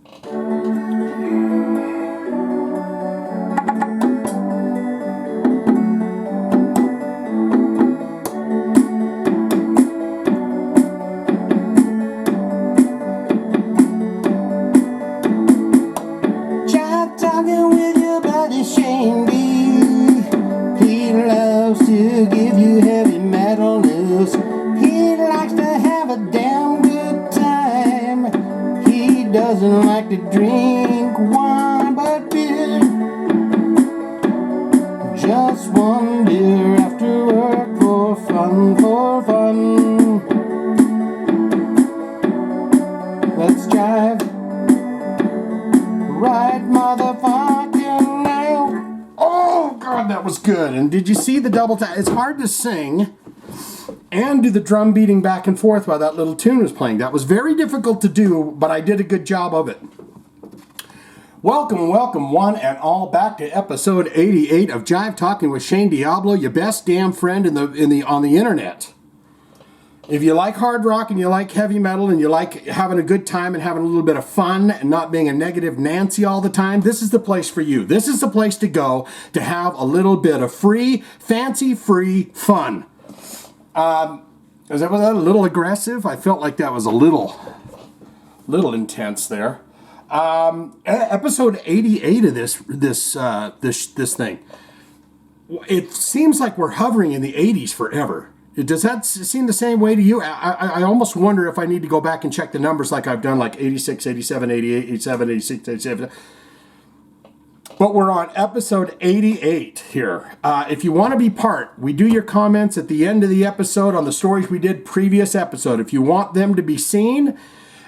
Jive talking with your buddy Shane D. He loves to give you heavy metal news. He likes to have a damn good time. He doesn't like to drink wine but beer. Just one beer after work for fun, for fun. Let's jive right motherfucking now. Oh God, that was good. And did you see the double tap? It's hard to sing and do the drum beating back and forth while that little tune was playing. That was very difficult to do, but I did a good job of it. Welcome, welcome one and all back to episode 88 of Jive Talking with Shane Diablo, your best damn friend on the internet. If you like hard rock and you like heavy metal and you like having a good time and having a little bit of fun and not being a negative Nancy all the time, this is the place for you. This is the place to go to have a little bit of free, fancy-free fun. Was that a little aggressive? I felt like that was a little intense there. Episode 88 of this thing. It seems like we're hovering in the 80s forever. Does that seem the same way to you? I almost wonder if I need to go back and check the numbers like I've done, like 86, 87, 88, 87, 86, 87. But we're on episode 88 here. If you want to be part, we do your comments at the end of the episode on the stories we did previous episode. If you want them to be seen,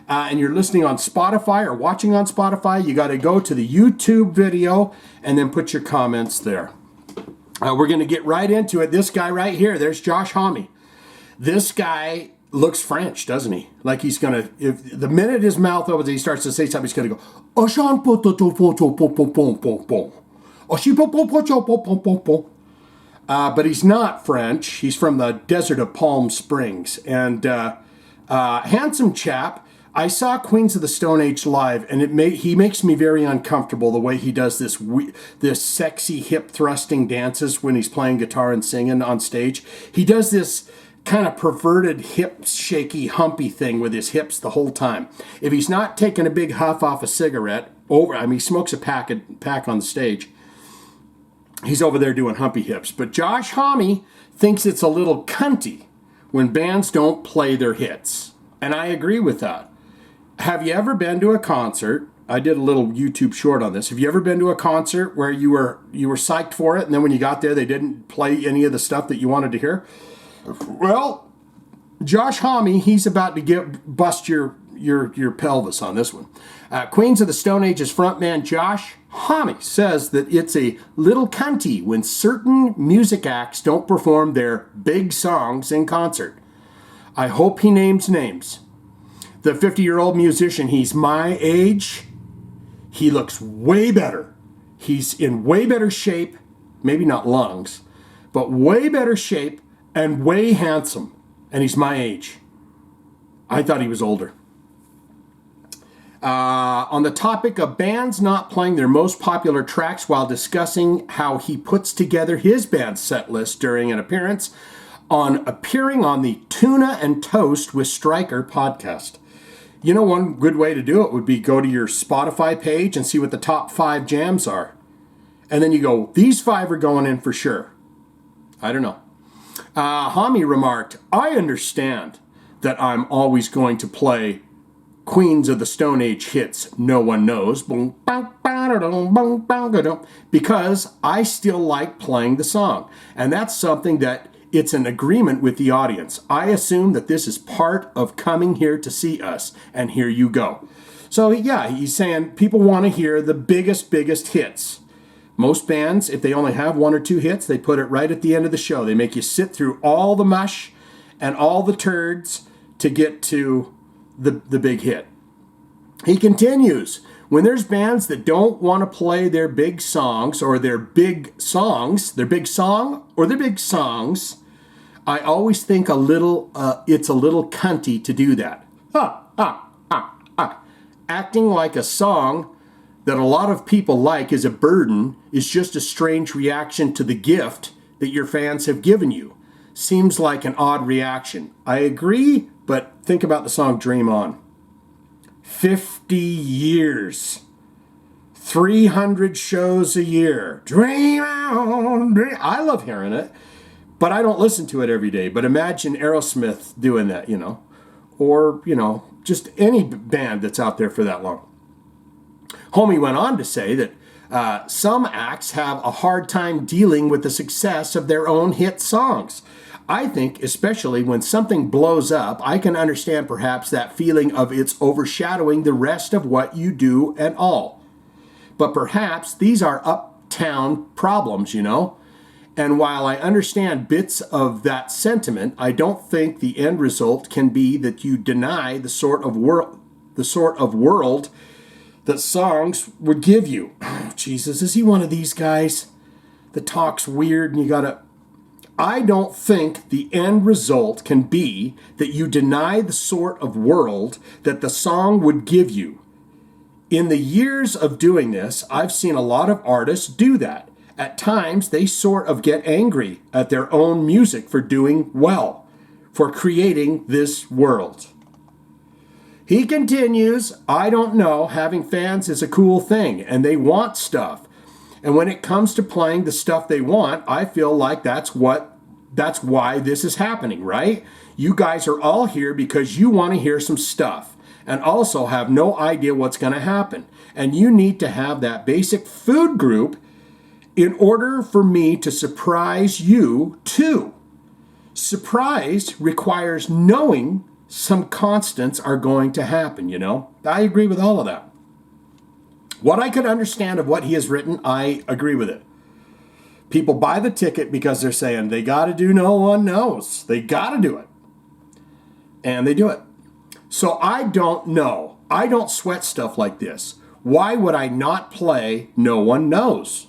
and you're listening on Spotify or watching on Spotify, you got to go to the YouTube video and then put your comments there. We're going to get right into it. This guy right here, there's Josh Homme. This guy looks French, doesn't he? Like he's going to, if the minute his mouth opens, he starts to say something, he's going to go, but he's not French. He's from the desert of Palm Springs. And handsome chap. I saw Queens of the Stone Age live, and he makes me very uncomfortable the way he does this sexy hip thrusting dances when he's playing guitar and singing on stage. He does this kind of perverted hip shaky humpy thing with his hips the whole time. If he's not taking a big huff off a cigarette, he smokes a pack on the stage. He's over there doing humpy hips. But Josh Homme thinks it's a little cunty when bands don't play their hits, and I agree with that. Have you ever been to a concert? I did a little YouTube short on this. Have you ever been to a concert where you were psyched for it, and then when you got there, they didn't play any of the stuff that you wanted to hear? Well, Josh Homme, he's about to bust your pelvis on this one. Queens of the Stone Age's frontman Josh Homme says that it's a little cunty when certain music acts don't perform their big songs in concert. I hope he names names. The 50-year-old musician, he's my age. He looks way better. He's in way better shape, maybe not lungs, but way better shape and way handsome. And he's my age. I thought he was older. On the topic of bands not playing their most popular tracks while discussing how he puts together his band's set list during an appearance appearing on the Tuna and Toast with Stryker podcast. You know, one good way to do it would be go to your Spotify page and see what the top 5 jams are. And then you go, these 5 are going in for sure. I don't know. Homme remarked, I understand that I'm always going to play Queens of the Stone Age hits no one knows, because I still like playing the song. And that's something that it's an agreement with the audience. I assume that this is part of coming here to see us, and here you go. So yeah, he's saying people want to hear the biggest hits. Most bands, if they only have 1 or 2 hits, they put it right at the end of the show. They make you sit through all the mush and all the turds to get to the big hit. He continues, when there's bands that don't want to play their big songs or their big songs, I always think it's a little cunty to do that. Acting like a song that a lot of people like is a burden is just a strange reaction to the gift that your fans have given you. Seems like an odd reaction. I agree, but think about the song Dream On. 50 years. 300 shows a year. Dream on. I love hearing it, but I don't listen to it every day. But imagine Aerosmith doing that, or, just any band that's out there for that long. Homme went on to say that some acts have a hard time dealing with the success of their own hit songs. I think, especially when something blows up, I can understand perhaps that feeling of it's overshadowing the rest of what you do and all. But perhaps these are uptown problems, And while I understand bits of that sentiment, I don't think the end result can be that you deny the sort of world that songs would give you. Oh, Jesus, is he one of these guys that talks weird and I don't think the end result can be that you deny the sort of world that the song would give you. In the years of doing this, I've seen a lot of artists do that. At times, they sort of get angry at their own music for doing well, for creating this world. He continues, I don't know, having fans is a cool thing, and they want stuff. And when it comes to playing the stuff they want, I feel like that's why this is happening, right? You guys are all here because you want to hear some stuff and also have no idea what's going to happen. And you need to have that basic food group in order for me to surprise you too. Surprise requires knowing some constants are going to happen, I agree with all of that. What I could understand of what he has written, I agree with it. People buy the ticket because they're saying they got to do No One Knows. They got to do it. And they do it. So I don't know. I don't sweat stuff like this. Why would I not play No One Knows?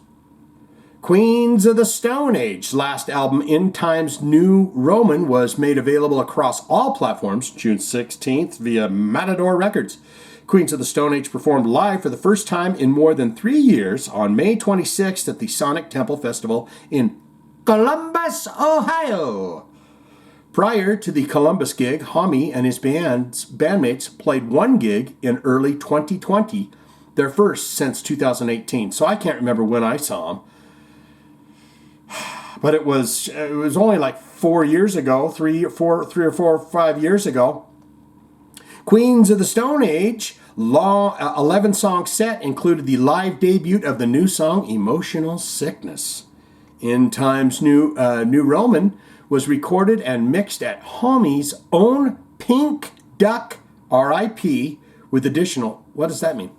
Queens of the Stone Age last album, In Time's New Roman, was made available across all platforms June 16th via Matador Records. Queens of the Stone Age performed live for the first time in more than 3 years on May 26th at the Sonic Temple Festival in Columbus, Ohio. Prior to the Columbus gig, Homme and his bandmates played one gig in early 2020, their first since 2018. So I can't remember when I saw them. But it was only like 4 years ago, 3 or 4 or 5 years ago. Queens of the Stone Age, 11-song set included the live debut of the new song Emotional Sickness. In Time's New Roman was recorded and mixed at Homme's own Pink Duck RIP with additional, what does that mean?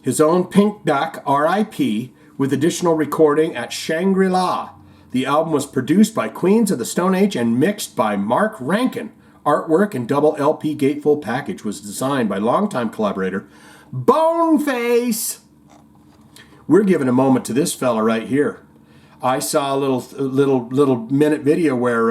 His own Pink Duck RIP with additional recording at Shangri-La. The album was produced by Queens of the Stone Age and mixed by Mark Rankin. Artwork and double LP gatefold package was designed by longtime collaborator Boneface. We're giving a moment to this fella right here. I saw a little minute video where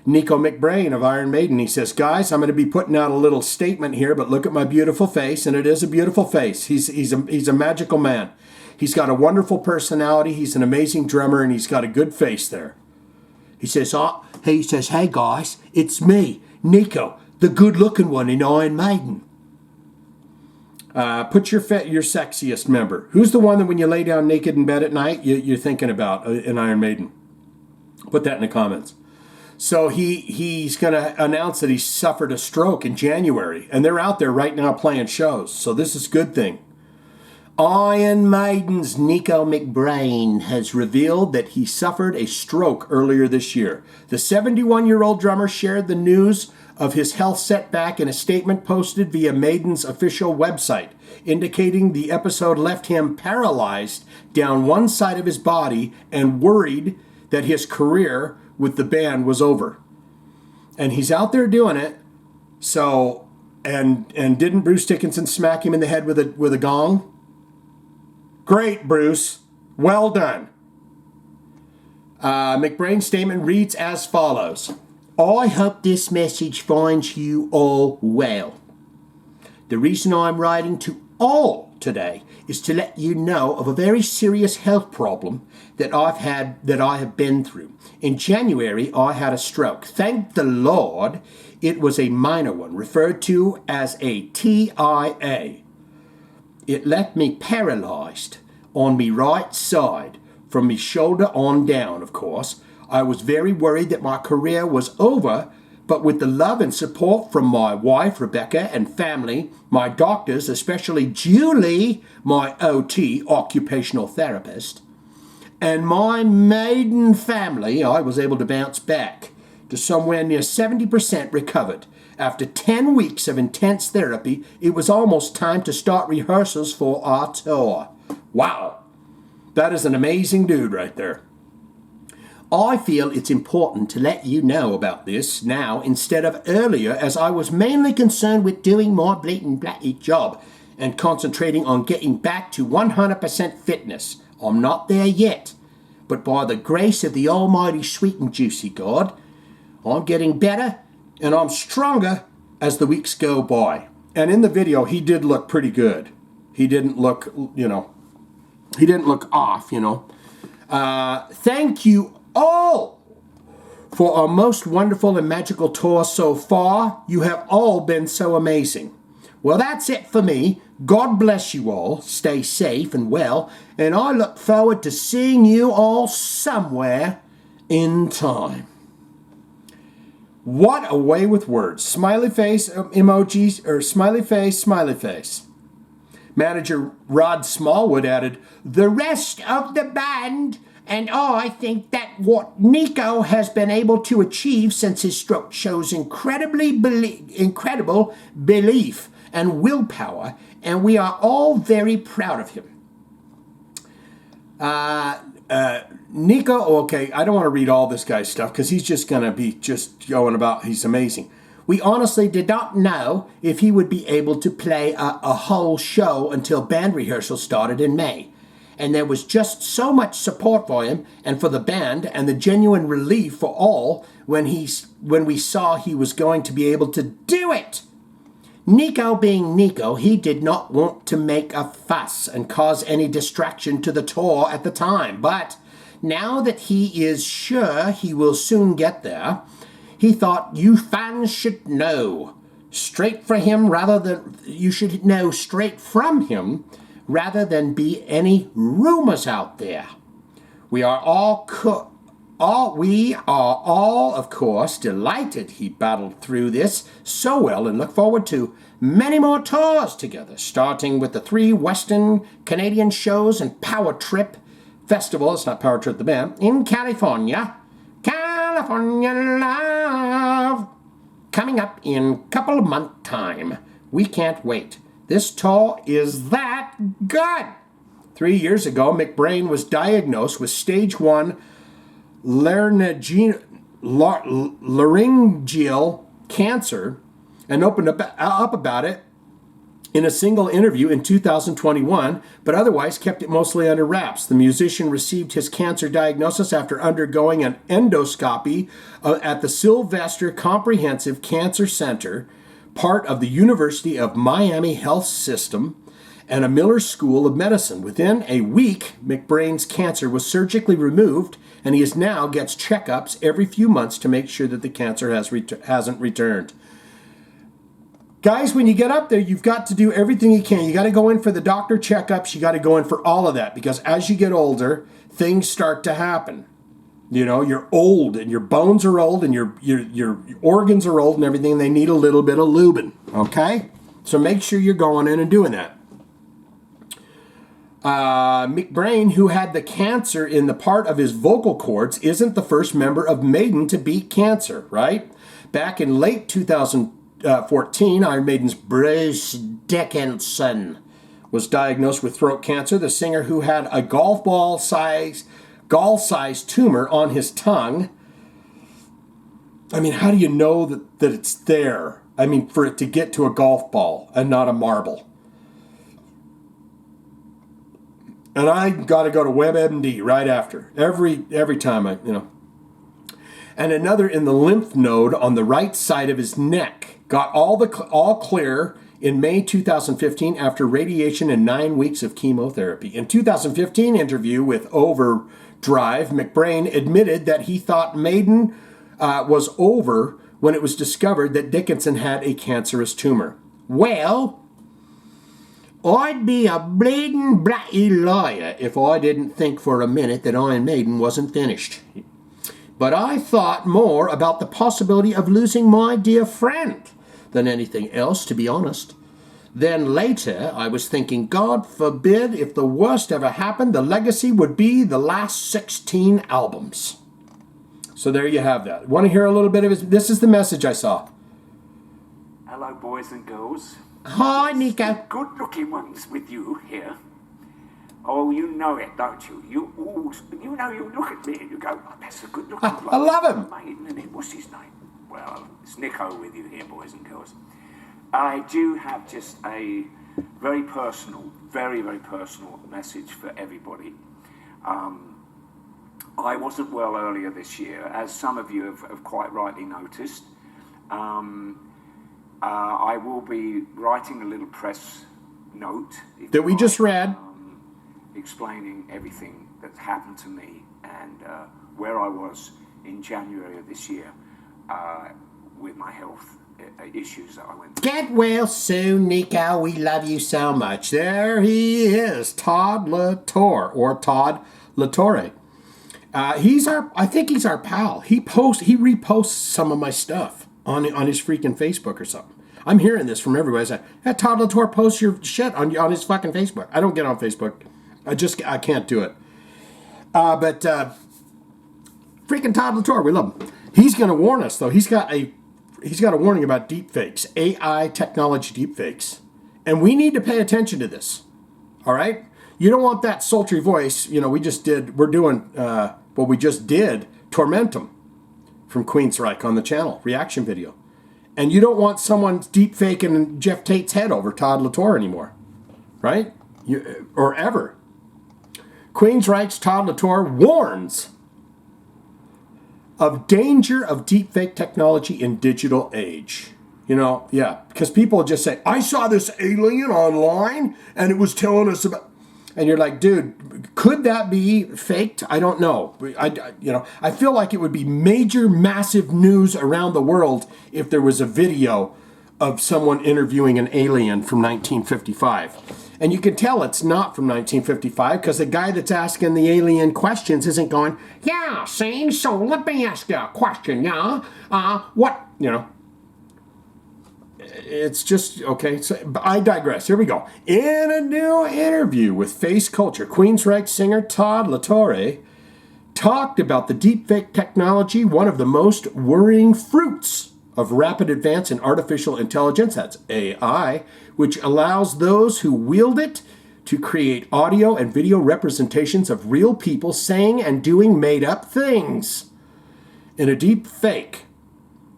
Nicko Mcbrain of Iron Maiden, he says, guys, I'm going to be putting out a little statement here, but look at my beautiful face, and it is a beautiful face. He's a magical man. He's got a wonderful personality. He's an amazing drummer, and he's got a good face there. He says, hey guys, it's me, Nicko, the good-looking one in Iron Maiden. Put your sexiest member. Who's the one that when you lay down naked in bed at night, you're thinking about in Iron Maiden? Put that in the comments. So he's going to announce that he suffered a stroke in January, and they're out there right now playing shows. So this is a good thing. Iron Maiden's Nicko Mcbrain has revealed that he suffered a stroke earlier this year. The 71-year-old drummer shared the news of his health setback in a statement posted via Maiden's official website, indicating the episode left him paralyzed down one side of his body and worried that his career with the band was over. And he's out there doing it. So, and didn't Bruce Dickinson smack him in the head with a gong? Great, Bruce. Well done. McBrain's statement reads as follows. I hope this message finds you all well. The reason I'm writing to all today is to let you know of a very serious health problem that I have been through. In January, I had a stroke. Thank the Lord, it was a minor one, referred to as a TIA. It left me paralyzed on me right side, from me shoulder on down, of course. I was very worried that my career was over, but with the love and support from my wife, Rebecca, and family, my doctors, especially Julie, my OT, occupational therapist, and my maiden family, I was able to bounce back to somewhere near 70% recovered. After 10 weeks of intense therapy, it was almost time to start rehearsals for our tour. Wow, that is an amazing dude right there. I feel it's important to let you know about this now instead of earlier, as I was mainly concerned with doing my bleating blatty job and concentrating on getting back to 100% fitness. I'm not there yet, but by the grace of the almighty sweet and juicy God, I'm getting better and I'm stronger as the weeks go by. And in the video, he did look pretty good. He didn't look, he didn't look off, Thank you all for our most wonderful and magical tour so far. You have all been so amazing. Well, that's it for me. God bless you all. Stay safe and well. And I look forward to seeing you all somewhere in time. What a way with words. Smiley face emojis, or smiley face, smiley face. Manager Rod Smallwood added, "The rest of the band and I think that what Nicko has been able to achieve since his stroke shows incredible belief and willpower, and we are all very proud of him." Nicko, okay, I don't want to read all this guy's stuff because he's just going to be just going about, he's amazing. "We honestly did not know if he would be able to play a whole show until band rehearsal started in May. And there was just so much support for him and for the band, and the genuine relief for all when we saw he was going to be able to do it. Nicko being Nicko, he did not want to make a fuss and cause any distraction to the tour at the time, but now that he is sure he will soon get there, he thought you fans should know straight from him rather than be any rumors out there. We are all, of course, delighted he battled through this so well and look forward to many more tours together, starting with the 3 Western Canadian shows and Power Trip Festival, it's not Power Trip the band, in California. California Love! Coming up in a couple of months' time. We can't wait. This tour is that good. 3 years ago, Mcbrain was diagnosed with stage 1 laryngeal cancer and opened up about it in a single interview in 2021, but otherwise kept it mostly under wraps. The musician received his cancer diagnosis after undergoing an endoscopy at the Sylvester Comprehensive Cancer Center, part of the University of Miami Health System, and a Miller School of Medicine. Within a week, Mcbrain's cancer was surgically removed, and he now gets checkups every few months to make sure that the cancer hasn't returned. Guys, when you get up there, you've got to do everything you can. You got to go in for the doctor checkups. You got to go in for all of that, because as you get older, things start to happen. You're old, and your bones are old, and your organs are old and everything, and they need a little bit of lubing, okay? So make sure you're going in and doing that. Mcbrain, who had the cancer in the part of his vocal cords, isn't the first member of Maiden to beat cancer, right? Back in late 2014, Iron Maiden's Bruce Dickinson was diagnosed with throat cancer. The singer, who had a gall-sized tumor on his tongue. I mean, how do you know that it's there? I mean, for it to get to a golf ball and not a marble. And I got to go to WebMD right after. Every time And another in the lymph node on the right side of his neck. Got all clear. in May 2015 after radiation and 9 weeks of chemotherapy. In 2015 interview with Overdrive, McBrain admitted that he thought Maiden was over when it was discovered that Dickinson had a cancerous tumor. Well, I'd be a bleeding bratty liar if I didn't think for a minute that Iron Maiden wasn't finished. But I thought more about the possibility of losing my dear friend than anything else, to be honest. Then later, I was thinking, God forbid, if the worst ever happened, the legacy would be the last 16 albums. So there you have that. Want to hear a little bit of it? This is the message I saw. Hello, boys and girls. Hi, Nicko. Good-looking ones with you here. Oh, you know it, don't you? You look at me and you go, oh, that's a good-looking bloke. I love him. Maiden, isn't it? What's his name? Well, it's Nicko with you here, boys and girls. I do have just a very personal, very, very personal message for everybody. I wasn't well earlier this year, as some of you have quite rightly noticed. I will be writing a little press note That we just read. Explaining everything that's happened to me and where I was in January of this year with my health issues that I went through. Get well soon, Nicko. We love you so much. There he is, Todd La Torre, or Todd La Torre. I think he's our pal. He reposts some of my stuff on his freaking Facebook or something. I'm hearing this from everywhere. I say, hey, Todd La Torre posts your shit on his fucking Facebook. I don't get on Facebook. I can't do it. But freaking Todd La Torre, we love him. He's going to warn us, though. He's got a warning about deepfakes, AI technology deepfakes. And we need to pay attention to this. All right? You don't want that sultry voice. You know, we just did Tormentum from Queensryche on the channel, reaction video. And you don't want someone deepfaking Jeff Tate's head over Todd La Torre anymore. Right? Or ever. Queensryche's Todd La Torre warns of danger of deepfake technology in digital age. You know, yeah, because people just say, I saw this alien online and it was telling us about... And you're like, dude, could that be faked? I don't know. I feel like it would be major, massive news around the world if there was a video of someone interviewing an alien from 1955. And you can tell it's not from 1955 because the guy that's asking the alien questions isn't going, yeah, Shane, so let me ask you a question, yeah? What, you know? It's just, okay, so I digress. Here we go. In a new interview with Face Culture, Queensryche singer Todd La Torre talked about the deepfake technology, one of the most worrying fruits of rapid advance in artificial intelligence, that's AI, which allows those who wield it to create audio and video representations of real people saying and doing made-up things. In a deep fake,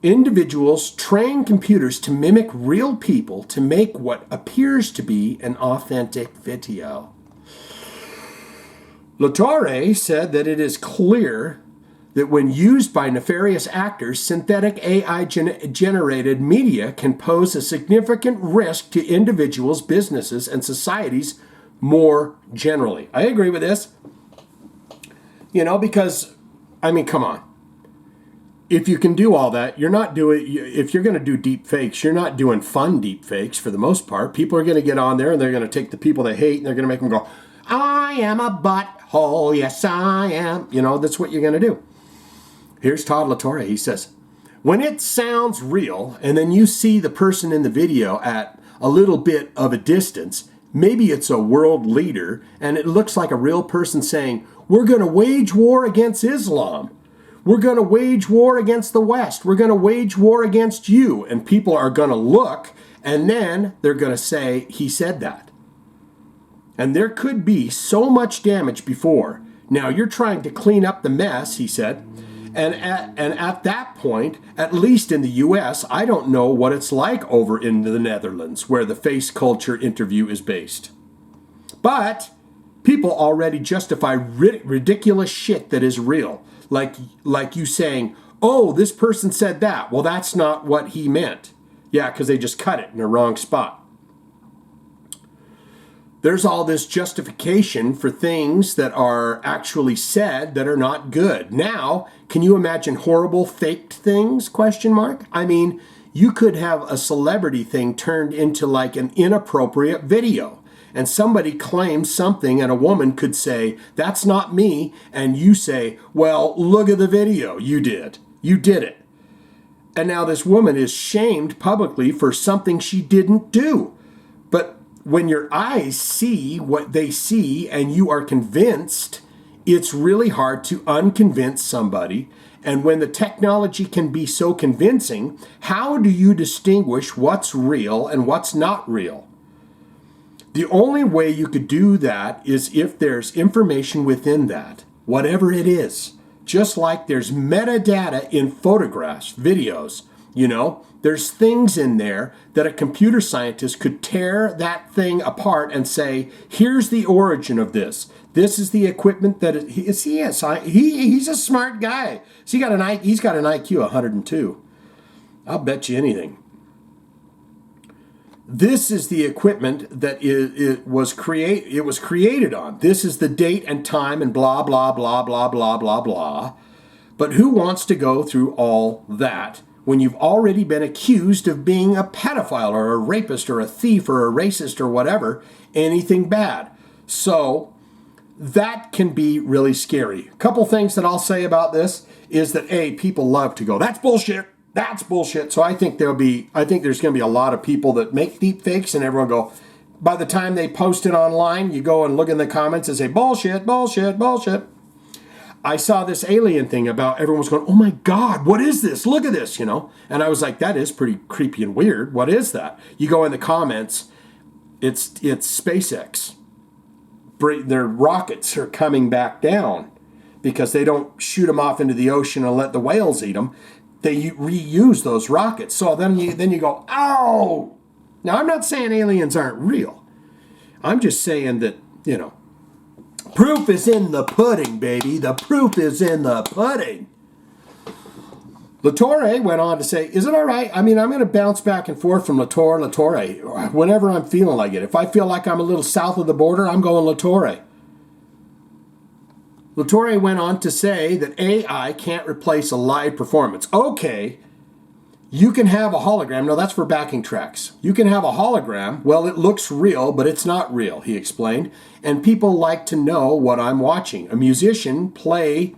individuals train computers to mimic real people to make what appears to be an authentic video. La Torre said that it is clear that when used by nefarious actors, synthetic AI-generated media can pose a significant risk to individuals, businesses, and societies more generally. I agree with this. You know, because, I mean, come on. If you can do all that, you're not doing, if you're going to do deep fakes, you're not doing fun deep fakes for the most part. People are going to get on there and they're going to take the people they hate and they're going to make them go, I am a butthole, yes I am. You know, that's what you're going to do. Here's Todd La Torre. He says, when it sounds real and then you see the person in the video at a little bit of a distance, maybe it's a world leader and it looks like a real person saying, we're going to wage war against Islam. We're going to wage war against the West. We're going to wage war against you. And people are going to look and then they're going to say, he said that. And there could be so much damage before. Now you're trying to clean up the mess, he said. And at that point, at least in the U.S., I don't know what it's like over in the Netherlands, where the Face Culture interview is based. But people already justify ridiculous shit that is real. Like you saying, oh, this person said that. Well, that's not what he meant. Yeah, because they just cut it in the wrong spot. There's all this justification for things that are actually said that are not good. Now, can you imagine horrible faked things? Question mark. I mean, you could have a celebrity thing turned into like an inappropriate video. And somebody claims something and a woman could say, that's not me. And you say, well, look at the video. You did. You did it. And now this woman is shamed publicly for something she didn't do. But when your eyes see what they see and you are convinced, it's really hard to unconvince somebody. And when the technology can be so convincing, how do you distinguish what's real and what's not real? The only way you could do that is if there's information within that, whatever it is. Just like there's metadata in photographs, videos, there's things in there that a computer scientist could tear that thing apart and say, here's the origin of this. This is the equipment that he's a smart guy. So he's got an IQ 102. I'll bet you anything. This is the equipment that it was created on. This is the date and time and blah, blah, blah, blah, blah, blah, blah. But who wants to go through all that when you've already been accused of being a pedophile or a rapist or a thief or a racist or whatever, anything bad? So that can be really scary. A couple things that I'll say about this is that, people love to go, that's bullshit. That's bullshit. So I think there's going to be a lot of people that make deep fakes and everyone go, by the time they post it online, you go and look in the comments and say, bullshit, bullshit, bullshit. I saw this alien thing about everyone's going, oh my God, what is this? Look at this, And I was like, that is pretty creepy and weird. What is that? You go in the comments, it's SpaceX. Their rockets are coming back down because they don't shoot them off into the ocean and let the whales eat them. They reuse those rockets. So then you go, ow! Now, I'm not saying aliens aren't real. I'm just saying that, proof is in the pudding, baby. The proof is in the pudding. La Torre went on to say, is it all right? I mean, I'm going to bounce back and forth from La Torre, whenever I'm feeling like it. If I feel like I'm a little south of the border, I'm going La Torre. La Torre went on to say that AI can't replace a live performance. Okay, you can have a hologram. No, that's for backing tracks. You can have a hologram. Well, it looks real, but it's not real, he explained. And people like to know what I'm watching. A musician plays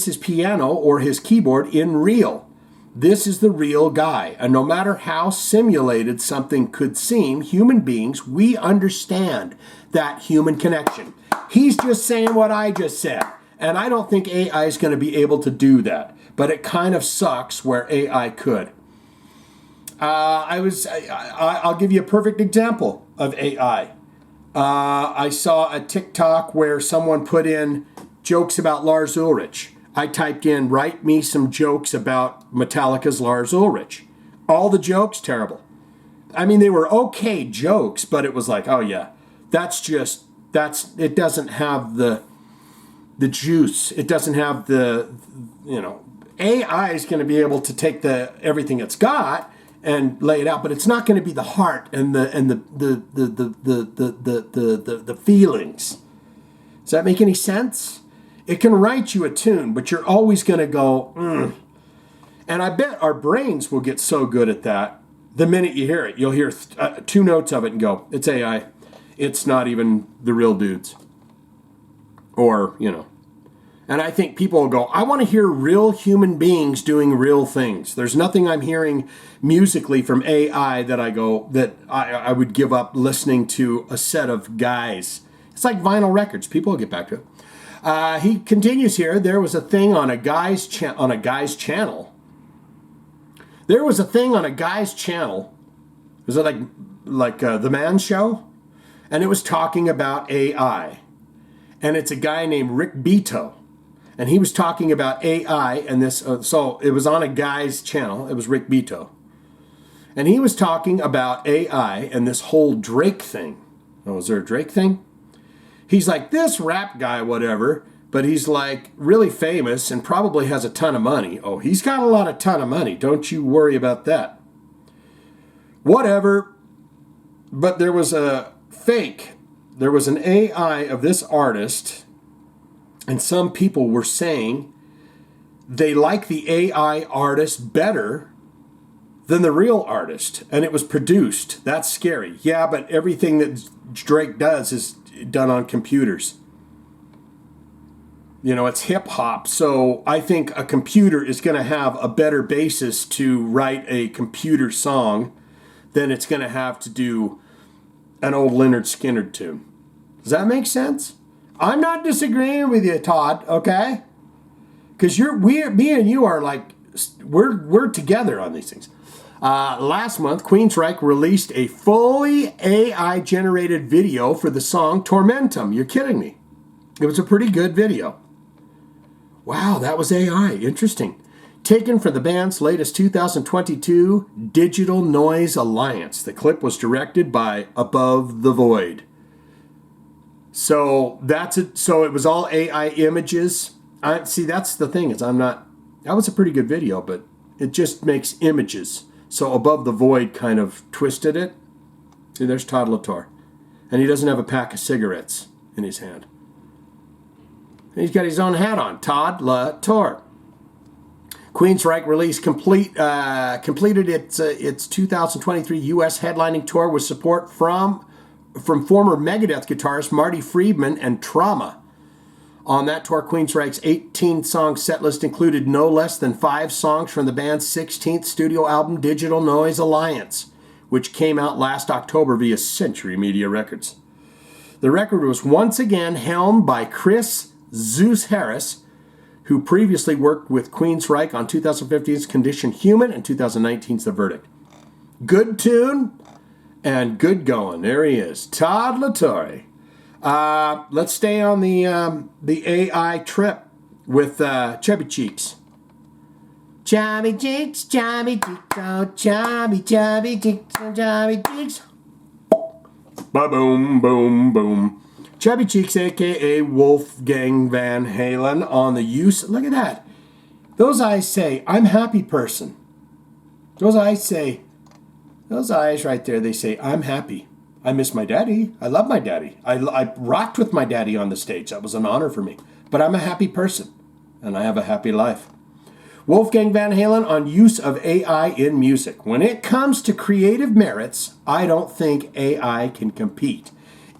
his piano or his keyboard in real. This is the real guy. And no matter how simulated something could seem, human beings, we understand that human connection. He's just saying what I just said. And I don't think AI is going to be able to do that. But it kind of sucks where AI could. I'll give you a perfect example of AI. I saw a TikTok where someone put in jokes about Lars Ulrich. I typed in, write me some jokes about Metallica's Lars Ulrich. All the jokes, terrible. I mean, they were okay jokes, but it was like, oh yeah, it doesn't have the juice. It doesn't have AI is going to be able to take everything it's got and lay it out, but it's not going to be the heart and the feelings. Does that make any sense? It can write you a tune, but you're always going to go, And I bet our brains will get so good at that. The minute you hear it, you'll hear 2 notes of it and go, it's AI. It's not even the real dudes. Or, And I think people will go, I want to hear real human beings doing real things. There's nothing I'm hearing musically from AI that I would give up listening to a set of guys. It's like vinyl records. People will get back to it. He continues here. There was a thing on a guy's channel. There was a thing on a guy's channel. Was it like The Man Show? And it was talking about AI. And it's a guy named Rick Beato. And he was talking about AI and this. So it was on a guy's channel. It was Rick Beato. And he was talking about AI and this whole Drake thing. Oh, is there a Drake thing? He's like this rap guy, whatever. But he's like really famous and probably has a ton of money. Oh, he's got a ton of money. Don't you worry about that. Whatever. But there was a fake there was an AI of this artist, and some people were saying they like the AI artist better than the real artist, and it was produced. That's scary. Yeah, but everything that Drake does is done on computers. You know, it's hip hop, so I think a computer is going to have a better basis to write a computer song than it's going to have to do an old Lynyrd Skynyrd tune. Does that make sense? I'm not disagreeing with you, Todd, okay? Because me and you are like, we're together on these things. Last month, Queensryche released a fully AI-generated video for the song Tormentum. You're kidding me. It was a pretty good video. Wow, that was AI. Interesting. Taken from the band's latest 2022 Digital Noise Alliance. The clip was directed by Above the Void. So that's it. So it was all AI images. See, that's the thing is that was a pretty good video, but it just makes images. So Above the Void kind of twisted it. See, there's Todd La Torre. And he doesn't have a pack of cigarettes in his hand. He's got his own hat on, Todd La Torre. Queensryche released completed its 2023 U.S. headlining tour with support from former Megadeth guitarist Marty Friedman and Trauma. On that tour, Queensryche's 18-song setlist included no less than 5 songs from the band's 16th studio album, Digital Noise Alliance, which came out last October via Century Media Records. The record was once again helmed by Chris Zeus Harris, who previously worked with Queensryche on 2015's Condition Human and 2019's The Verdict. Good tune and good going. There he is, Todd La Torre. Let's stay on the AI trip with Chubby Cheeks. Chubby Cheeks, Chubby Cheeks, oh Chubby, Chubby Cheeks, oh Chubby Cheeks. Ba-boom, boom, boom. Chubby Cheeks, a.k.a. Wolfgang Van Halen, on the use. Look at that. Those eyes say, I'm happy person. Those eyes right there, they say, I'm happy. I miss my daddy. I love my daddy. I rocked with my daddy on the stage. That was an honor for me. But I'm a happy person, and I have a happy life. Wolfgang Van Halen on use of AI in music. When it comes to creative merits, I don't think AI can compete.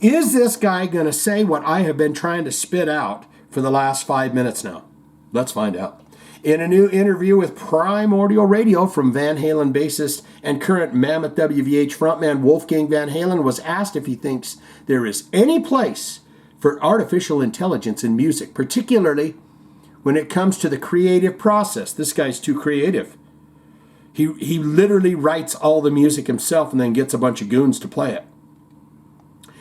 Is this guy going to say what I have been trying to spit out for the last 5 minutes now? Let's find out. In a new interview with Primordial Radio from Van Halen bassist and current Mammoth WVH frontman Wolfgang Van Halen was asked if he thinks there is any place for artificial intelligence in music, particularly when it comes to the creative process. This guy's too creative. He literally writes all the music himself and then gets a bunch of goons to play it.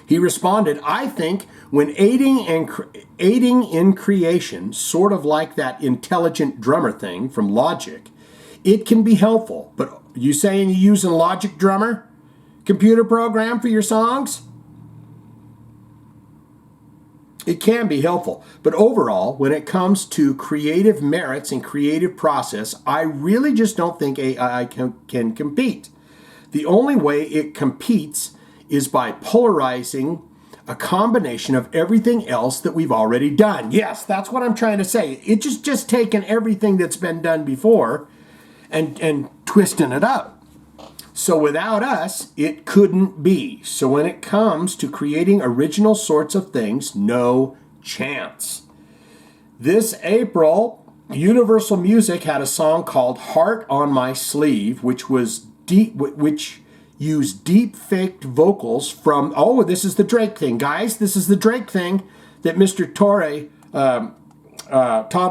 He responded, I think when aiding in creation, sort of like that intelligent drummer thing from Logic, it can be helpful. But you saying you're using Logic Drummer computer program for your songs? It can be helpful. But overall, when it comes to creative merits and creative process, I really just don't think AI can compete. The only way it competes is by polarizing a combination of everything else that we've already done. Yes, that's what I'm trying to say. It's just taking everything that's been done before and twisting it up. So without us, it couldn't be. So when it comes to creating original sorts of things, no chance. This April, Universal Music had a song called Heart on My Sleeve, which used deep faked vocals from, this is the Drake thing, guys. This is the Drake thing that Mr. Todd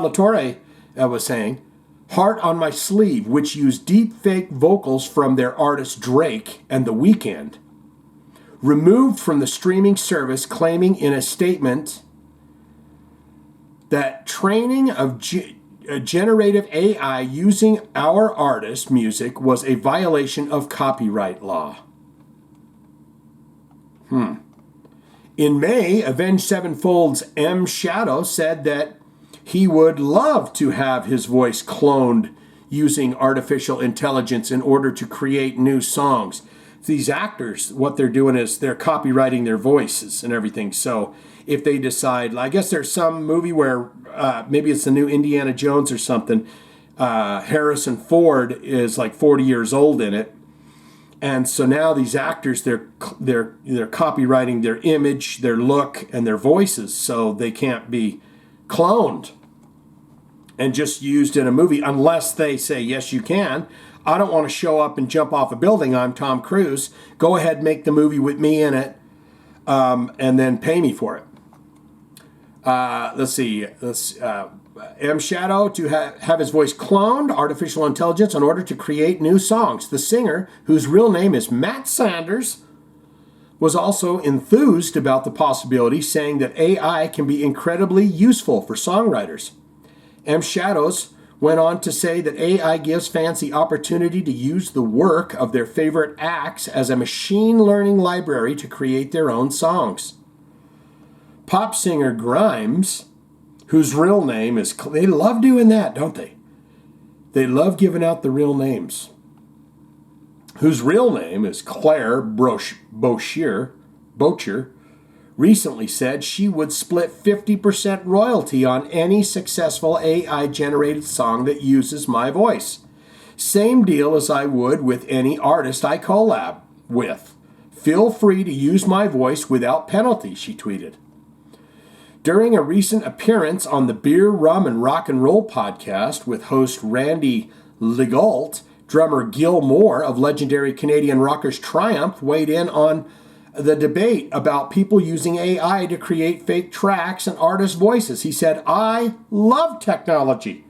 La Torre was saying. Heart on My Sleeve, which used deep fake vocals from their artist Drake and The Weeknd. Removed from the streaming service, claiming in a statement that training of generative AI using our artist music was a violation of copyright law. In May, Avenged Sevenfold's M. Shadow said that he would love to have his voice cloned using artificial intelligence in order to create new songs. these actors, what they're doing is they're copywriting their voices and everything. So if they decide, I guess there's some movie where maybe it's the new Indiana Jones or something, Harrison Ford is like 40 years old in it. And so now these actors, they're copywriting their image, their look, and their voices, so they can't be cloned and just used in a movie unless they say, yes, you can. I don't want to show up and jump off a building. I'm Tom Cruise. Go ahead, make the movie with me in it, and then pay me for it. Let's see. M. Shadow to have his voice cloned, artificial intelligence, in order to create new songs. The singer, whose real name is Matt Sanders, was also enthused about the possibility, saying that AI can be incredibly useful for songwriters. M. Shadows went on to say that AI gives fans the opportunity to use the work of their favorite acts as a machine learning library to create their own songs. Pop singer Grimes, whose real name is... They love doing that, don't they? They love giving out the real names. Whose real name is Claire Bocher, recently said she would split 50% royalty on any successful AI-generated song that uses my voice. Same deal as I would with any artist I collab with. Feel free to use my voice without penalty, she tweeted. During a recent appearance on the Beer, Rum, and Rock and Roll podcast with host Randy Legault, drummer Gil Moore of legendary Canadian rockers Triumph weighed in on the debate about people using AI to create fake tracks and artist voices. He said, I love technology.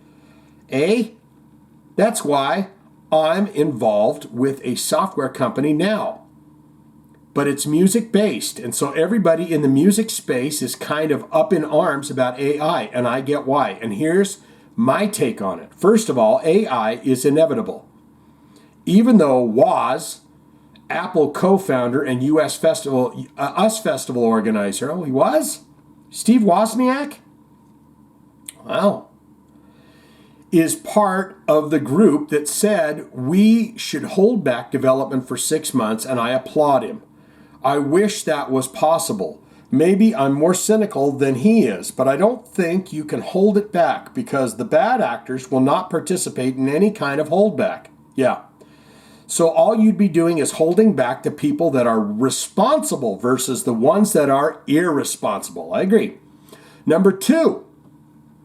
That's why I'm involved with a software company now. But it's music-based, and so everybody in the music space is kind of up in arms about AI, and I get why. And here's my take on it. First of all, AI is inevitable. Even though Woz, Apple co-founder and US Festival organizer, he was? Steve Wozniak? Wow. Is part of the group that said we should hold back development for 6 months, and I applaud him. I wish that was possible. Maybe I'm more cynical than he is, but I don't think you can hold it back because the bad actors will not participate in any kind of holdback. Yeah. So all you'd be doing is holding back the people that are responsible versus the ones that are irresponsible. I agree. Number 2.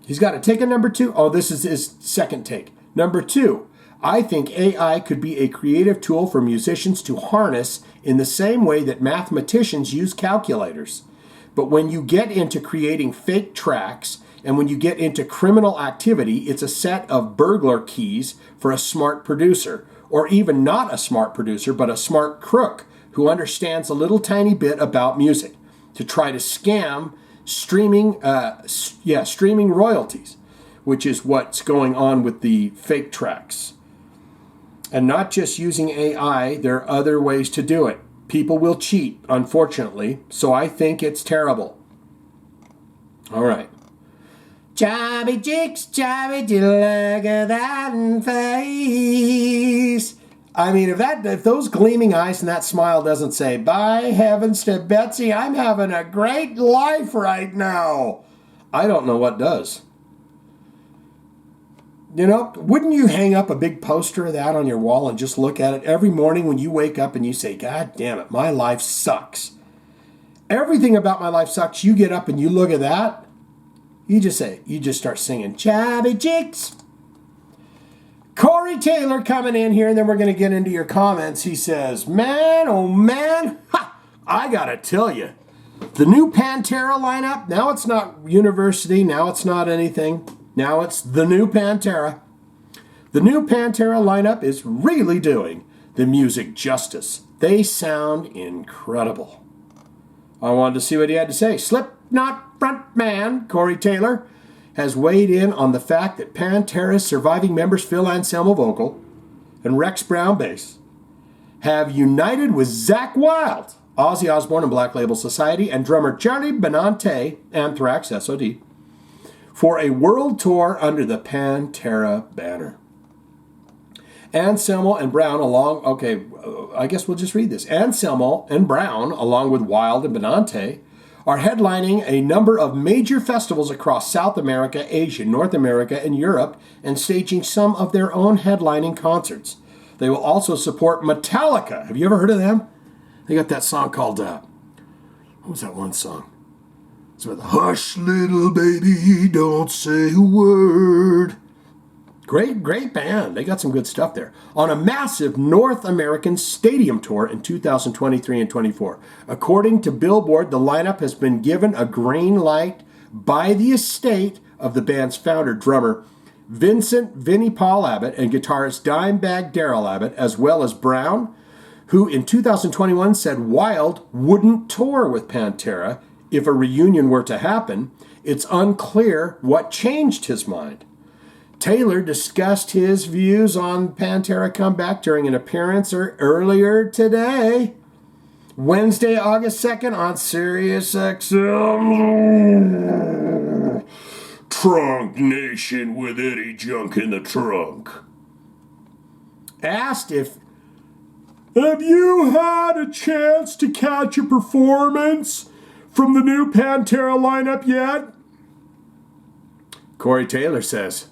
He's got a take on number 2. Oh, this is his second take. Number 2. I think AI could be a creative tool for musicians to harness in the same way that mathematicians use calculators. But when you get into creating fake tracks and when you get into criminal activity, it's a set of burglar keys for a smart producer, or even not a smart producer, but a smart crook who understands a little tiny bit about music to try to scam streaming royalties, which is what's going on with the fake tracks. And not just using AI, there are other ways to do it. People will cheat, unfortunately, so I think it's terrible. All right. Jabby jigs, jabby, look at that face. I mean, if those gleaming eyes and that smile doesn't say, by heavens to Betsy, I'm having a great life right now, I don't know what does. You know, wouldn't you hang up a big poster of that on your wall and just look at it every morning when you wake up and you say, God damn it, my life sucks. Everything about my life sucks. You get up and you look at that. You just start singing, Chabby Chicks. Corey Taylor coming in here, and then we're going to get into your comments. He says, man, oh man, I got to tell you, the new Pantera lineup, now it's not University, now it's not anything. Now it's the new Pantera. The new Pantera lineup is really doing the music justice. They sound incredible. I wanted to see what he had to say. Slipknot frontman Corey Taylor has weighed in on the fact that Pantera's surviving members Phil Anselmo vocal and Rex Brown bass have united with Zakk Wylde, Ozzy Osbourne and Black Label Society, and drummer Charlie Benante, Anthrax, SOD, for a world tour under the Pantera banner. Anselmo and Brown I guess we'll just read this. Anselmo and Brown, along with Wild and Benante, are headlining a number of major festivals across South America, Asia, North America, and Europe, and staging some of their own headlining concerts. They will also support Metallica. Have you ever heard of them? They got that song called, what was that one song? It's with Hush, Little Baby, Don't Say a Word. Great band. They got some good stuff there. On a massive North American stadium tour in 2023 and 24. According to Billboard, the lineup has been given a green light by the estate of the band's founder, drummer Vincent Vinnie Paul Abbott and guitarist Dimebag Darrell Abbott, as well as Brown, who in 2021 said Wild wouldn't tour with Pantera if a reunion were to happen. It's unclear what changed his mind. Taylor discussed his views on Pantera comeback during an appearance earlier today, Wednesday, August 2nd, on Sirius XM. Trunk Nation with Eddie Junk in the trunk. Asked if, have you had a chance to catch a performance from the new Pantera lineup yet? Corey Taylor says,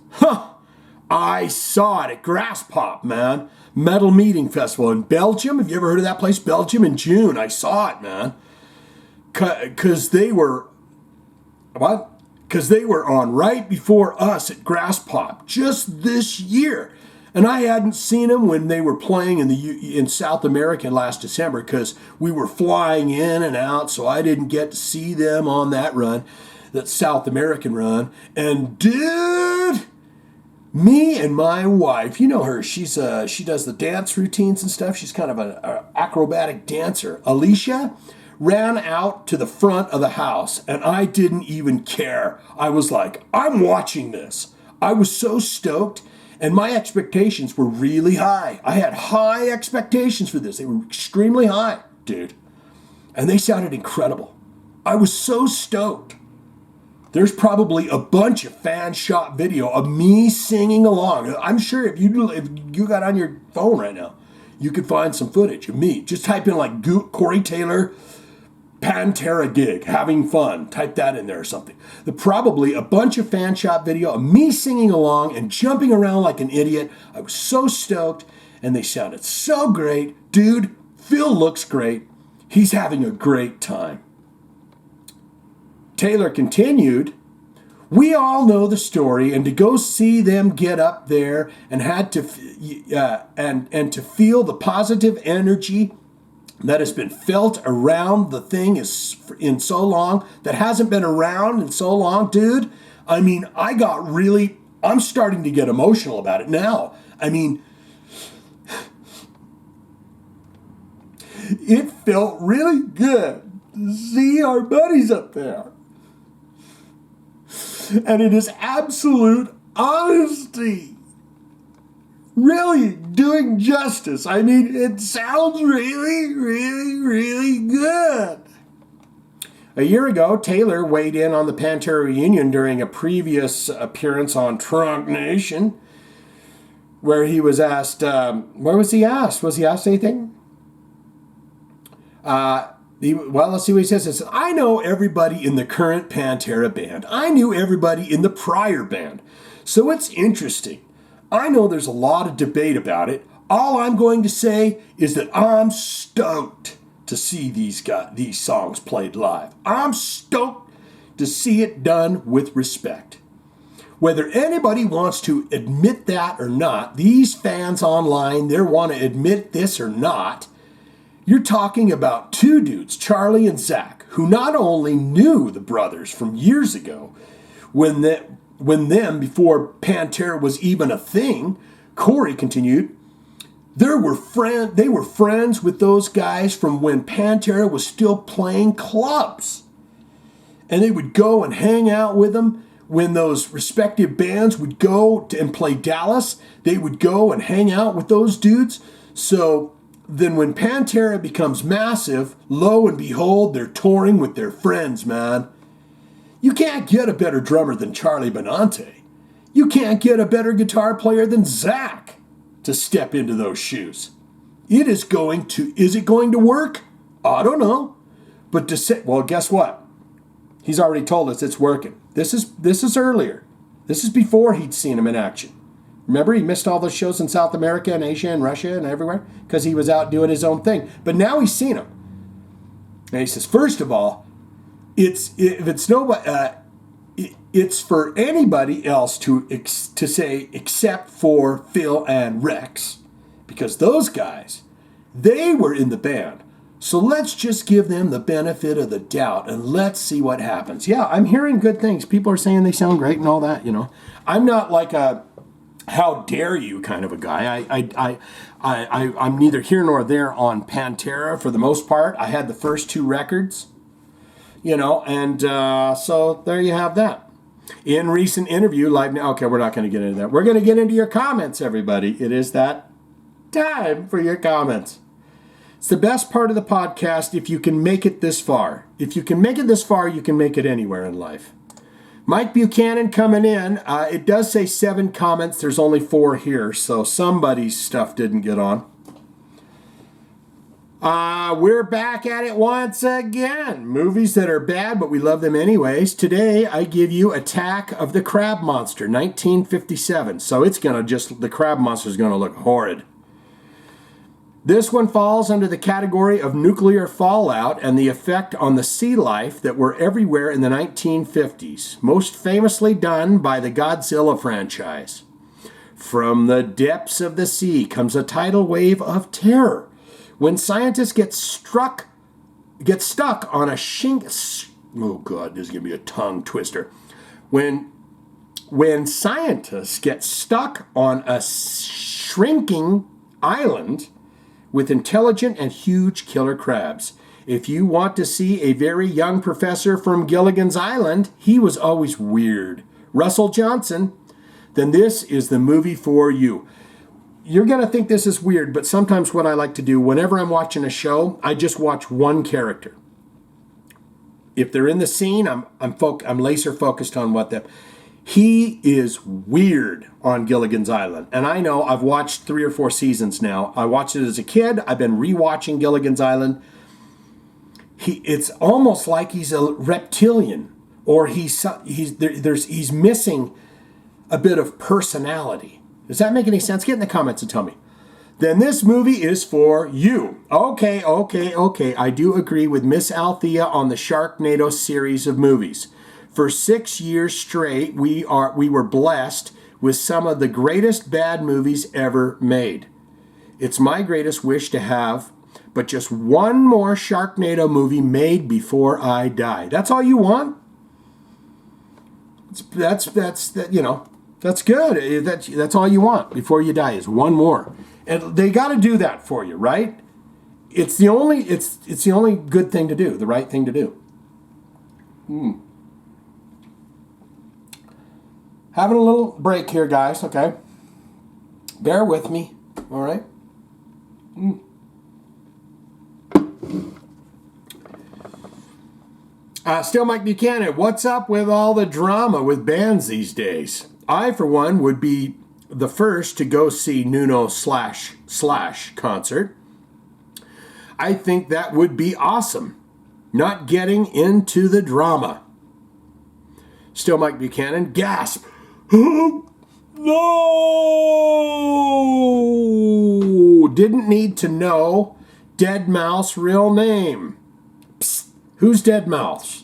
I saw it at Grass Pop, man. Metal Meeting Festival in Belgium. Have you ever heard of that place? Belgium in June. I saw it, man. Because they were on right before us at Grass Pop just this year. And I hadn't seen them when they were playing in South America last December because we were flying in and out, so I didn't get to see them on that run. That South American run. And dude, me and my wife, you know her, she does the dance routines and stuff. She's kind of an acrobatic dancer. Alicia ran out to the front of the house and I didn't even care. I was like, I'm watching this. I was so stoked and my expectations were really high. I had high expectations for this. They were extremely high, dude. And they sounded incredible. I was so stoked. There's probably a bunch of fan shot video of me singing along. I'm sure if you got on your phone right now, you could find some footage of me. Just type in like Corey Taylor Pantera gig, having fun. Type that in there or something. Probably a bunch of fan shot video of me singing along and jumping around like an idiot. I was so stoked and they sounded so great. Dude, Phil looks great. He's having a great time. Taylor continued, we all know the story, and to go see them get up there and had to and to feel the positive energy that has been felt around the thing in so long, that hasn't been around in so long, dude. I mean, I'm starting to get emotional about it now. I mean, it felt really good to see our buddies up there. And it is absolute honesty. Really doing justice. I mean, it sounds really, really, really good. A year ago, Taylor weighed in on the Pantera reunion during a previous appearance on Trunk Nation, where he was asked, where was he asked? Was he asked anything? Let's see what he says. It says, I know everybody in the current Pantera band. I knew everybody in the prior band. So it's interesting. I know there's a lot of debate about it. All I'm going to say is that I'm stoked to see these songs played live. I'm stoked to see it done with respect. Whether anybody wants to admit that or not, these fans online, they want to admit this or not, you're talking about two dudes, Charlie and Zach, who not only knew the brothers from years ago, when before Pantera was even a thing. Corey continued, they were friends with those guys from when Pantera was still playing clubs. And they would go and hang out with them when those respective bands would go and play Dallas. They would go and hang out with those dudes. So then when Pantera becomes massive, lo and behold, they're touring with their friends, man. You can't get a better drummer than Charlie Benante. You can't get a better guitar player than Zach. to step into those shoes. Is it going to work? I don't know. But to say, well, guess what? He's already told us it's working. This is earlier. This is before he'd seen him in action. Remember, he missed all those shows in South America and Asia and Russia and everywhere because he was out doing his own thing. But now he's seen him. And he says, first of all, it's for anybody else to say except for Phil and Rex, because those guys, they were in the band. So let's just give them the benefit of the doubt and let's see what happens. Yeah, I'm hearing good things. People are saying they sound great and all that, you know. I'm not like a how dare you kind of a guy. I'm neither here nor there on Pantera for the most part. I had the first 2 records, you know, and so there you have that. In recent interview, live now. Okay, we're not going to get into that. We're going to get into your comments, everybody. It is that time for your comments. It's the best part of the podcast if you can make it this far. If you can make it this far, you can make it anywhere in life. Mike Buchanan coming in. It does say 7 comments. There's only 4 here, so somebody's stuff didn't get on. We're back at it once again. Movies that are bad, but we love them anyways. Today, I give you Attack of the Crab Monster, 1957. So the Crab Monster is going to look horrid. This one falls under the category of nuclear fallout and the effect on the sea life that were everywhere in the 1950s, most famously done by the Godzilla franchise. From the depths of the sea comes a tidal wave of terror when scientists get stuck on a oh God, this is going to be a tongue twister. When scientists get stuck on a shrinking island with intelligent and huge killer crabs. If you want to see a very young professor from Gilligan's Island, he was always weird, Russell Johnson, then this is the movie for you. You're going to think this is weird, but sometimes what I like to do, whenever I'm watching a show, I just watch one character. If they're in the scene, I'm laser focused on what them. He is weird on Gilligan's Island. And I know I've watched 3 or 4 seasons now. I watched it as a kid. I've been rewatching Gilligan's Island. It's almost like he's a reptilian, or he's missing a bit of personality. Does that make any sense? Get in the comments and tell me. Then this movie is for you. Okay. I do agree with Miss Althea on the Sharknado series of movies. For 6 years straight, we were blessed with some of the greatest bad movies ever made. It's my greatest wish to have but just one more Sharknado movie made before I die. That's all you want? That's good. That's all you want before you die is one more. And they got to do that for you, right? It's the only good thing to do, the right thing to do. Having a little break here, guys, okay? Bear with me, all right? Still Mike Buchanan, what's up with all the drama with bands these days? I, for one, would be the first to go see Nuno / concert. I think that would be awesome. Not getting into the drama. Still Mike Buchanan, gasp. No! Didn't need to know Deadmau5's real name. Psst, who's Deadmau5?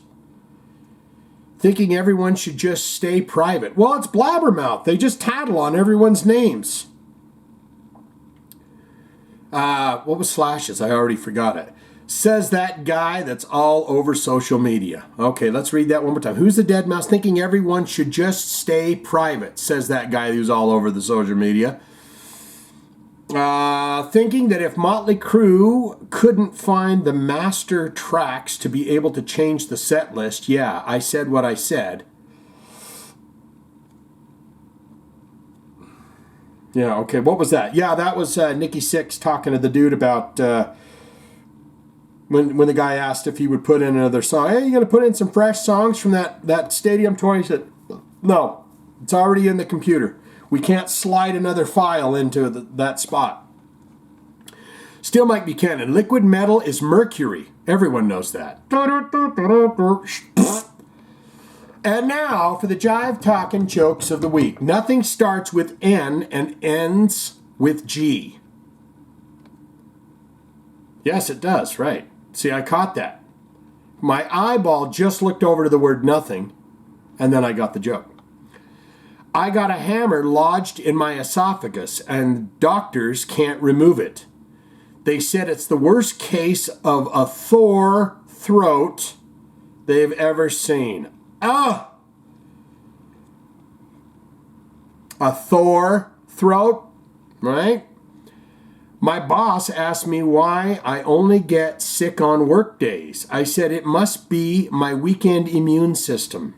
Thinking everyone should just stay private. Well, it's Blabbermouth. They just tattle on everyone's names. What was Slash's? I already forgot it. Says that guy that's all over social media. Okay, let's read that one more time. Who's the Deadmau5? Thinking everyone should just stay private, says that guy who's all over the social media. Thinking that if Motley Crue couldn't find the master tracks to be able to change the set list, yeah, I said what I said. Yeah, okay, what was that? Yeah, that was Nikki Sixx talking to the dude about when the guy asked if he would put in another song. Hey, you going to put in some fresh songs from that stadium tour? He said, no, it's already in the computer. We can't slide another file into that spot. Still Mike Buchanan. Liquid metal is mercury. Everyone knows that. And now for the Jive Talkin jokes of the week. Nothing starts with N and ends with G. Yes, it does, right. See, I caught that. My eyeball just looked over to the word nothing, and then I got the joke. I got a hammer lodged in my esophagus, and doctors can't remove it. They said it's the worst case of a Thor throat they've ever seen. Ah! A Thor throat, right? My boss asked me why I only get sick on work days. I said it must be my weekend immune system.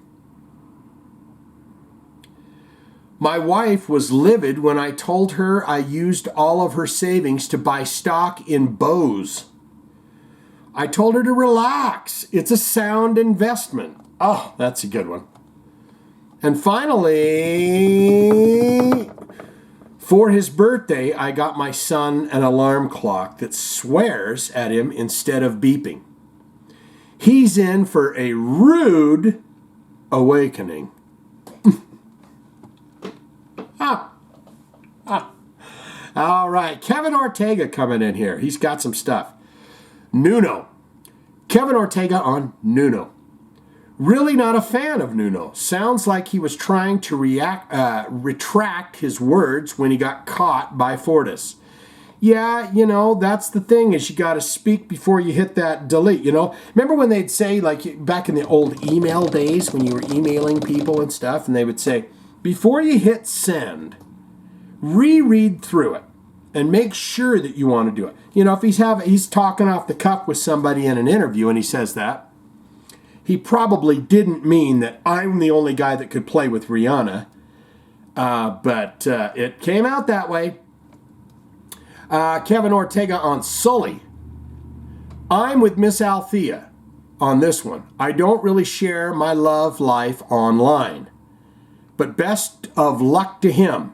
My wife was livid when I told her I used all of her savings to buy stock in Bose. I told her to relax. It's a sound investment. Oh, that's a good one. And finally, for his birthday, I got my son an alarm clock that swears at him instead of beeping. He's in for a rude awakening. All right, Kevin Ortega coming in here. He's got some stuff. Nuno. Kevin Ortega on Nuno. Really not a fan of Nuno. Sounds like he was trying to retract his words when he got caught by Fortis. Yeah, that's the thing, is you got to speak before you hit that delete, Remember when they'd say, like back in the old email days when you were emailing people and stuff, and they would say, before you hit send, reread through it and make sure that you want to do it. If he's talking off the cuff with somebody in an interview and he says that, he probably didn't mean that I'm the only guy that could play with Rihanna, but it came out that way. Kevin Ortega on Sully. I'm with Miss Althea on this one. I don't really share my love life online, but best of luck to him.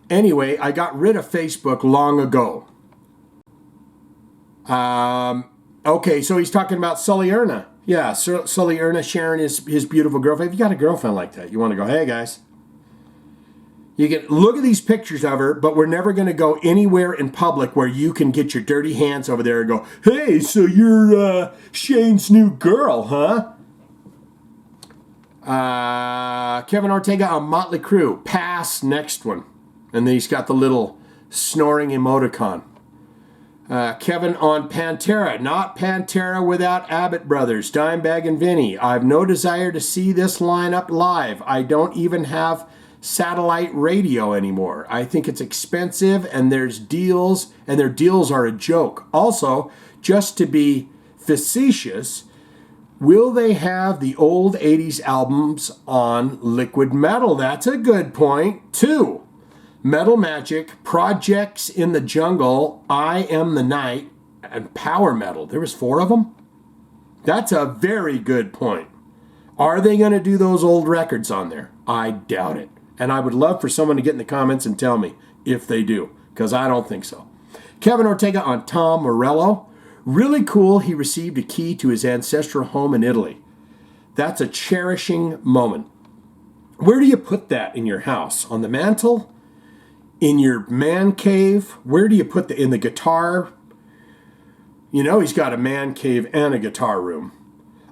Anyway, I got rid of Facebook long ago. Okay, so he's talking about Sully Erna. Yeah, Sully Erna sharing his beautiful girlfriend. If you got a girlfriend like that, you want to go, hey guys. You can look at these pictures of her, but we're never going to go anywhere in public where you can get your dirty hands over there and go, hey, so you're Shane's new girl, huh? Kevin Ortega on Motley Crue. Pass, next one. And then he's got the little snoring emoticon. Kevin on Pantera. Not Pantera without Abbott Brothers, Dimebag and Vinny. I've no desire to see this lineup live. I don't even have satellite radio anymore. I think it's expensive and there's deals, and their deals are a joke. Also, just to be facetious, will they have the old 80s albums on Liquid Metal? That's a good point, too. Metal Magic, Projects in the Jungle, I Am the Night, and Power Metal. There was 4 of them? That's a very good point. Are they going to do those old records on there? I doubt it. And I would love for someone to get in the comments and tell me if they do, because I don't think so. Kevin Ortega on Tom Morello. Really cool he received a key to his ancestral home in Italy. That's a cherishing moment. Where do you put that in your house? On the mantle? In your man cave? Where do you put in the guitar? He's got a man cave and a guitar room.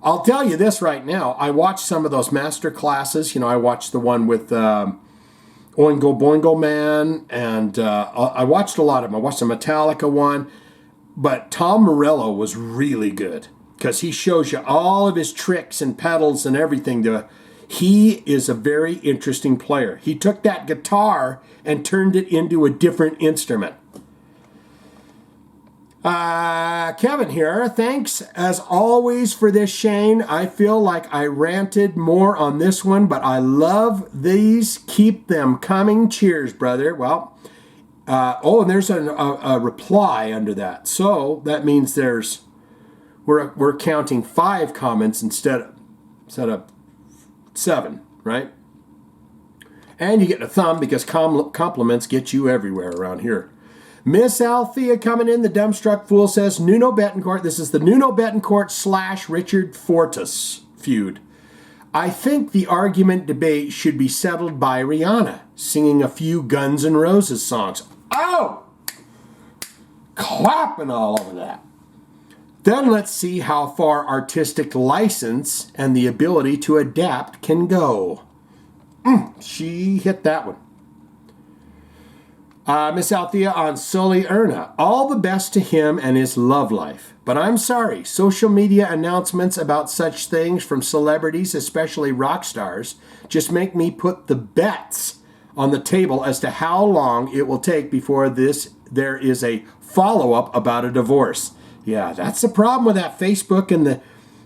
I'll tell you this right now. I watched some of those master classes. I watched the one with Oingo Boingo Man, and I watched a lot of them. I watched the Metallica one. But Tom Morello was really good because he shows you all of his tricks and pedals and everything. He is a very interesting player. He took that guitar and turned it into a different instrument. Kevin here. Thanks as always for this, Shane. I feel like I ranted more on this one, but I love these. Keep them coming. Cheers, brother. Well, and there's a reply under that. So that means we're counting 5 comments instead of 7, right? And you get a thumb because compliments get you everywhere around here. Miss Althea coming in. The dumbstruck fool says, Nuno Betancourt. This is the Nuno Betancourt / Richard Fortus feud. I think the argument debate should be settled by Rihanna, singing a few Guns N' Roses songs. Oh! Clapping all over that. Then let's see how far artistic license and the ability to adapt can go. She hit that one. Miss Althea on Soli Erna. All the best to him and his love life. But I'm sorry, social media announcements about such things from celebrities, especially rock stars, just make me put the bets on the table as to how long it will take before there is a follow-up about a divorce. Yeah, that's the problem with that Facebook and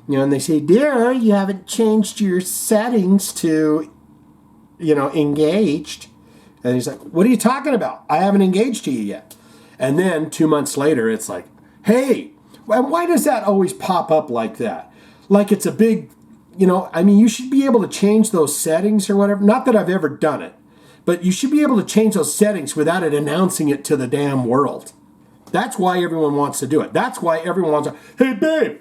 and they say, dear, you haven't changed your settings to, engaged. And he's like, what are you talking about? I haven't engaged to you yet. And then 2 months later, it's like, hey, why does that always pop up like that? Like it's a big, you should be able to change those settings or whatever. Not that I've ever done it, but you should be able to change those settings without it announcing it to the damn world. That's why everyone wants to do it. That's why everyone wants to, hey, babe,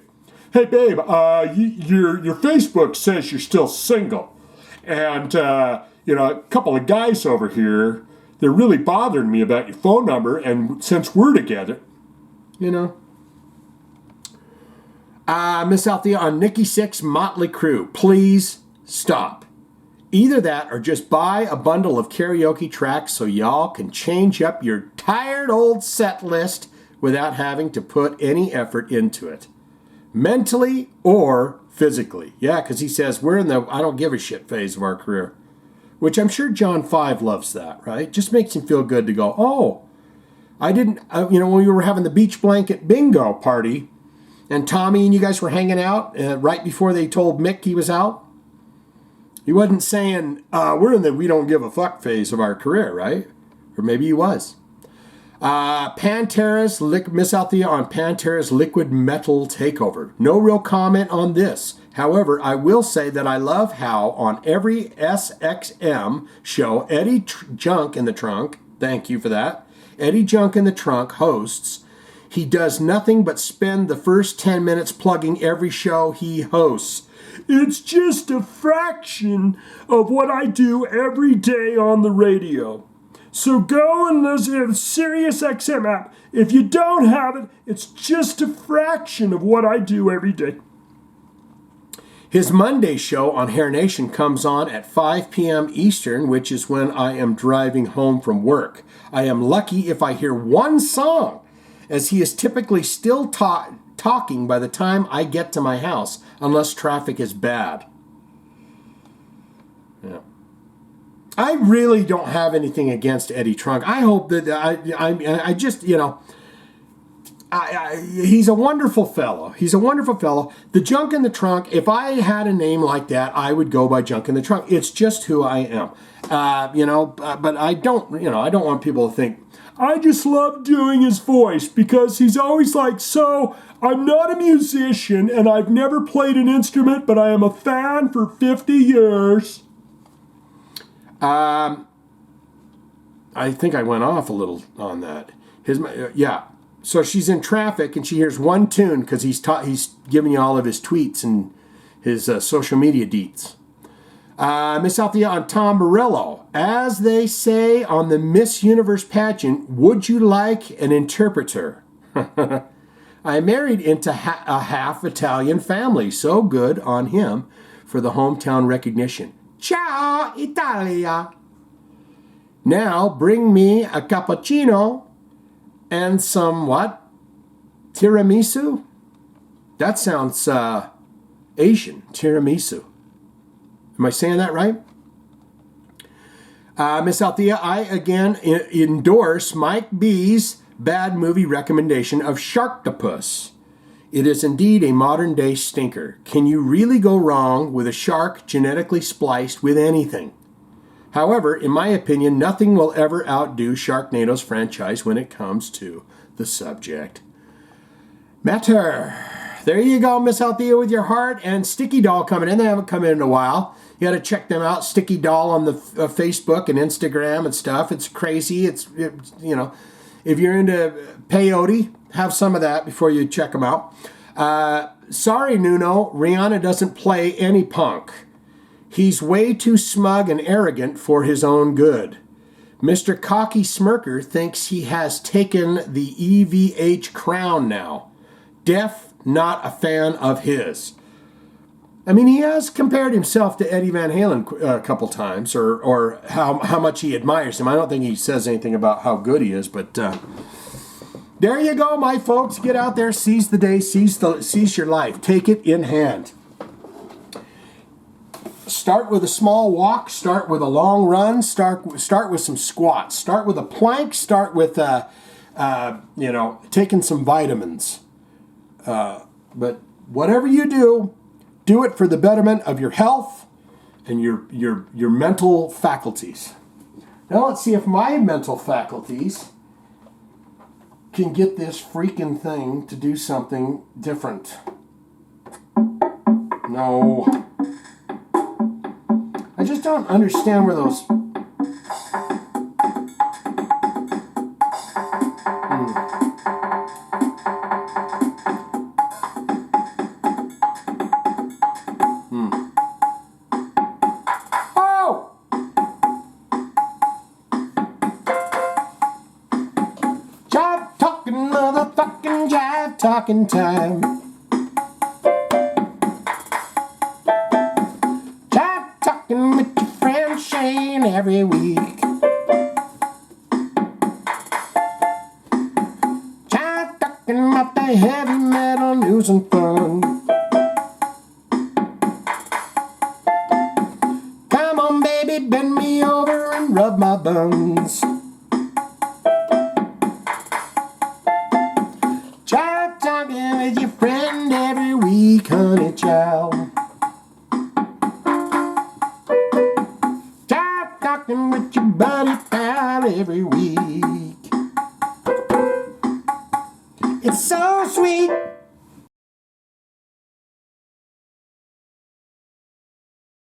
your Facebook says you're still single. And, a couple of guys over here, they're really bothering me about your phone number. And since we're together, Miss Althea on Nikki Sixx Motley Crue. Please stop. Either that or just buy a bundle of karaoke tracks so y'all can change up your tired old set list without having to put any effort into it. Mentally or physically. Yeah, because he says we're in the I don't give a shit phase of our career. Which I'm sure John 5 loves that, right? Just makes him feel good to go, oh, I didn't, when we were having the beach blanket bingo party and Tommy and you guys were hanging out right before they told Mick he was out. He wasn't saying, we're in the we don't give a fuck phase of our career, right? Or maybe he was. Pantera's, Miss Althea on Pantera's Liquid Metal Takeover. No real comment on this. However, I will say that I love how on every SXM show, Eddie Junk in the Trunk, thank you for that, Eddie Junk in the Trunk hosts, he does nothing but spend the first 10 minutes plugging every show he hosts. It's just a fraction of what I do every day on the radio. So go and listen to the SiriusXM app. If you don't have it, it's just a fraction of what I do every day. His Monday show on Hair Nation comes on at 5 p.m. Eastern, which is when I am driving home from work. I am lucky if I hear one song, as he is typically still talking by the time I get to my house, unless traffic is bad. Yeah. I really don't have anything against Eddie Trunk. I hope that I just, he's a wonderful fellow. He's a wonderful fellow. The Junk in the Trunk, if I had a name like that, I would go by Junk in the Trunk. It's just who I am. But I don't, I don't want people to think, I just love doing his voice because he's always like, so I'm not a musician and I've never played an instrument, but I am a fan for 50 years. I think I went off a little on that. So she's in traffic and she hears one tune because he's giving you all of his tweets and his social media deets. Miss Althea on Tom Morello. As they say on the Miss Universe pageant, would you like an interpreter? I married into a half Italian family. So good on him for the hometown recognition. Ciao, Italia. Now bring me a cappuccino and some what? Tiramisu? That sounds Asian. Tiramisu. Am I saying that right? Miss Althea, I again endorse Mike B's bad movie recommendation of Sharktopus. It is indeed a modern-day stinker. Can you really go wrong with a shark genetically spliced with anything? However, in my opinion, nothing will ever outdo Sharknado's franchise when it comes to the subject matter. There you go, Miss Althea with your heart, and Sticky Doll coming in. They haven't come in a while. You got to check them out. Sticky Doll on the Facebook and Instagram and stuff. It's crazy. You know, if you're into peyote, have some of that before you check them out. Sorry, Nuno, Rihanna doesn't play any punk. He's way too smug and arrogant for his own good. Mr. Cocky Smirker thinks he has taken the EVH crown now. Def, not a fan of his. I mean, he has compared himself to Eddie Van Halen a couple times, or how much he admires him. I don't think he says anything about how good he is, but there you go, my folks. Get out there, seize the day, seize your life. Take it in hand. Start with a small walk. Start with a long run. Start with some squats. Start with a plank. Start with taking some vitamins. But whatever you do, do it for the betterment of your health and your mental faculties. Now let's see if my mental faculties can get this freaking thing to do something different. No. I just don't understand where those... Motherfucking jive talking time. Jive talking with your friend Shane every week. Jive talking about the heavy metal news and fun. Come on, baby, bend me over and rub my buns. With your friend every week, honey child. Jive talking with your buddy pal every week. It's so sweet